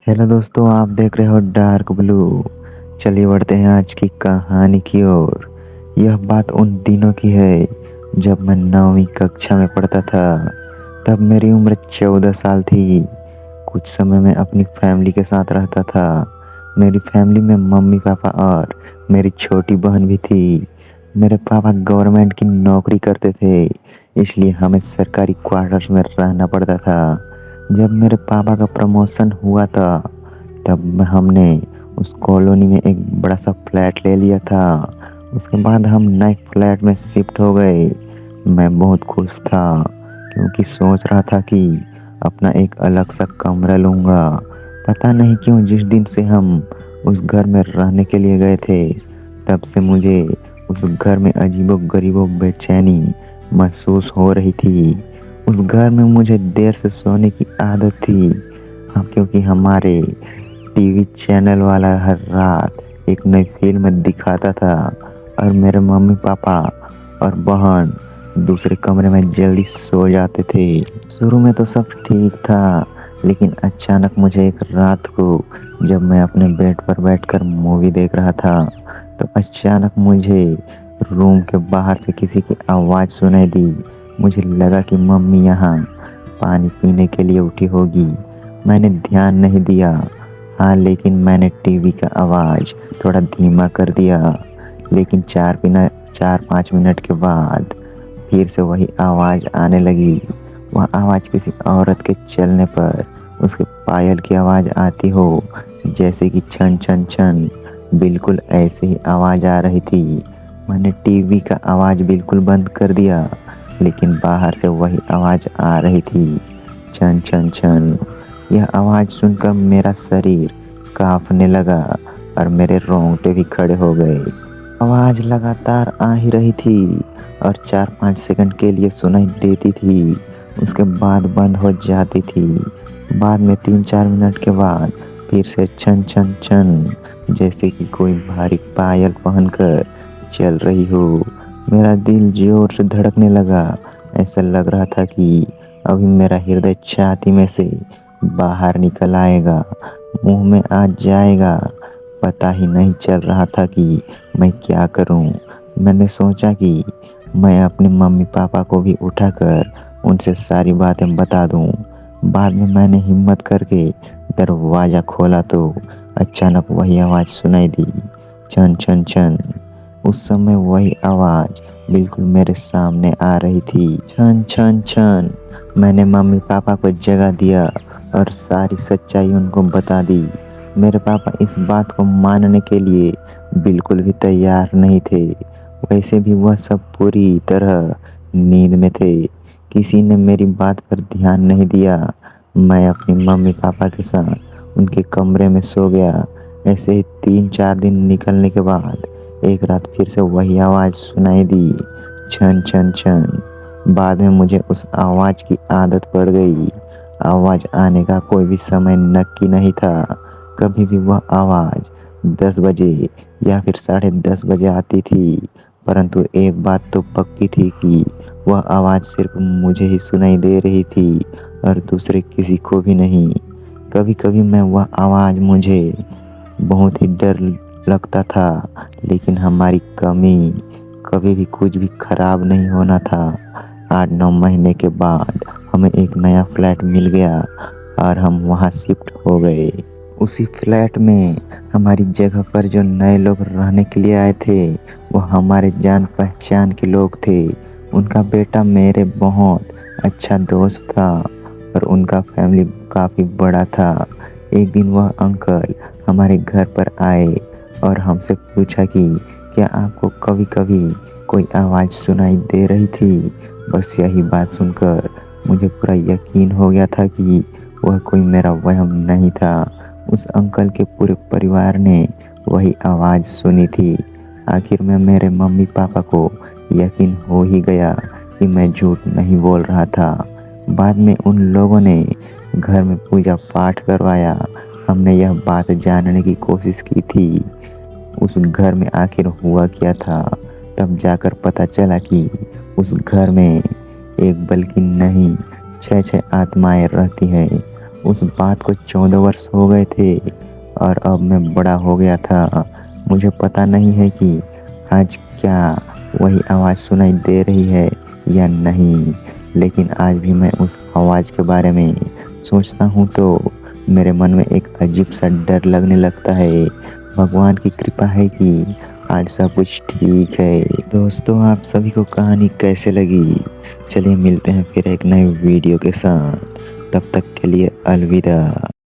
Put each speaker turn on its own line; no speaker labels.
Hello दोस्तों, आप देख रहे हो डार्क ब्लू। चलिए बढ़ते हैं आज की कहानी की ओर। यह बात उन दिनों की है जब मैं 9वीं कक्षा में पढ़ता था। तब मेरी उम्र 14 साल थी। कुछ समय मैं अपनी फैमिली के साथ रहता था। मेरी फैमिली में मम्मी पापा और मेरी छोटी बहन भी थी। मेरे पापा गवर्नमेंट की नौकरी करते थे, इसलिए हमें सरकारी क्वार्टर्स में रहना पड़ता था। जब मेरे पापा का प्रमोशन हुआ था तब हमने उस कॉलोनी में एक बड़ा सा फ्लैट ले लिया था। उसके बाद हम नए फ्लैट में शिफ्ट हो गए। मैं बहुत खुश था क्योंकि सोच रहा था कि अपना एक अलग सा कमरा लूँगा। पता नहीं क्यों जिस दिन से हम उस घर में रहने के लिए गए थे तब से मुझे उस घर में अजीबो गरीबो बेचैनी महसूस हो रही थी। उस घर में मुझे देर से सोने की आदत थी। क्योंकि हमारे टीवी चैनल वाला हर रात एक नई फिल्म दिखाता था और मेरे मम्मी पापा और बहन दूसरे कमरे में जल्दी सो जाते थे। शुरू में तो सब ठीक था, लेकिन अचानक मुझे एक रात को जब मैं अपने बेड पर बैठकर मूवी देख रहा था तो अचानक मुझे रूम के बाहर से किसी की आवाज़ सुनाई दी। मुझे लगा कि मम्मी यहाँ पानी पीने के लिए उठी होगी। मैंने ध्यान नहीं दिया। हाँ, लेकिन मैंने टीवी का आवाज़ थोड़ा धीमा कर दिया। लेकिन 4-5 मिनट के बाद फिर से वही आवाज़ आने लगी। वह आवाज़ किसी औरत के चलने पर उसके पायल की आवाज़ आती हो, जैसे कि छन छन छन। बिल्कुल ऐसे ही आवाज़ आ रही थी। मैंने टीवी का आवाज़ बिल्कुल बंद कर दिया, लेकिन बाहर से वही आवाज़ आ रही थी, छन छन छन। यह आवाज़ सुनकर मेरा शरीर कांपने लगा और मेरे रोंगटे भी खड़े हो गए। आवाज़ लगातार आ ही रही थी और 4-5 सेकंड के लिए सुनाई देती थी, उसके बाद बंद हो जाती थी। बाद में 3-4 मिनट के बाद फिर से छन छन छन, जैसे कि कोई भारी पायल पहनकर चल रही हो। मेरा दिल जोर से धड़कने लगा। ऐसा लग रहा था कि अभी मेरा हृदय छाती में से बाहर निकल आएगा, मुंह में आ जाएगा। पता ही नहीं चल रहा था कि मैं क्या करूं। मैंने सोचा कि मैं अपने मम्मी पापा को भी उठाकर उनसे सारी बातें बता दूं। बाद में मैंने हिम्मत करके दरवाज़ा खोला तो अचानक वही आवाज़ सुनाई दी, छन छन छन। उस समय वही आवाज़ बिल्कुल मेरे सामने आ रही थी, छन छन छन। मैंने मम्मी पापा को जगा दिया और सारी सच्चाई उनको बता दी। मेरे पापा इस बात को मानने के लिए बिल्कुल भी तैयार नहीं थे। वैसे भी वह सब पूरी तरह नींद में थे। किसी ने मेरी बात पर ध्यान नहीं दिया। मैं अपनी मम्मी पापा के साथ उनके कमरे में सो गया। ऐसे ही 3-4 दिन निकलने के बाद एक रात फिर से वही आवाज़ सुनाई दी, छन छन छन। बाद में मुझे उस आवाज़ की आदत पड़ गई। आवाज़ आने का कोई भी समय नक्की नहीं था। कभी भी वह आवाज़ 10 बजे या फिर 10:30 बजे आती थी, परंतु एक बात तो पक्की थी कि वह आवाज़ सिर्फ मुझे ही सुनाई दे रही थी और दूसरे किसी को भी नहीं। कभी कभी मैं वह आवाज़ मुझे बहुत ही डर लगता था, लेकिन हमारी कमी कभी भी कुछ भी खराब नहीं होना था। 8-9 महीने के बाद हमें एक नया फ्लैट मिल गया और हम वहाँ शिफ्ट हो गए। उसी फ्लैट में हमारी जगह पर जो नए लोग रहने के लिए आए थे वो हमारे जान पहचान के लोग थे। उनका बेटा मेरे बहुत अच्छा दोस्त था और उनका फैमिली काफ़ी बड़ा था। एक दिन वह अंकल हमारे घर पर आए और हमसे पूछा कि क्या आपको कभी कभी कोई आवाज़ सुनाई दे रही थी। बस यही बात सुनकर मुझे पूरा यकीन हो गया था कि वह कोई मेरा वहम नहीं था। उस अंकल के पूरे परिवार ने वही आवाज़ सुनी थी। आखिर में मेरे मम्मी पापा को यकीन हो ही गया कि मैं झूठ नहीं बोल रहा था। बाद में उन लोगों ने घर में पूजा पाठ करवाया। हमने यह बात जानने की कोशिश की थी उस घर में आखिर हुआ क्या था। तब जाकर पता चला कि उस घर में एक बल्कि नहीं 6-6 आत्माएं रहती हैं। उस बात को 14 वर्ष हो गए थे और अब मैं बड़ा हो गया था। मुझे पता नहीं है कि आज क्या वही आवाज़ सुनाई दे रही है या नहीं, लेकिन आज भी मैं उस आवाज़ के बारे में सोचता हूँ तो मेरे मन में एक अजीब सा डर लगने लगता है। भगवान की कृपा है कि आज सब कुछ ठीक है। दोस्तों, आप सभी को कहानी कैसे लगी? चलिए मिलते हैं फिर एक नए वीडियो के साथ। तब तक के लिए अलविदा।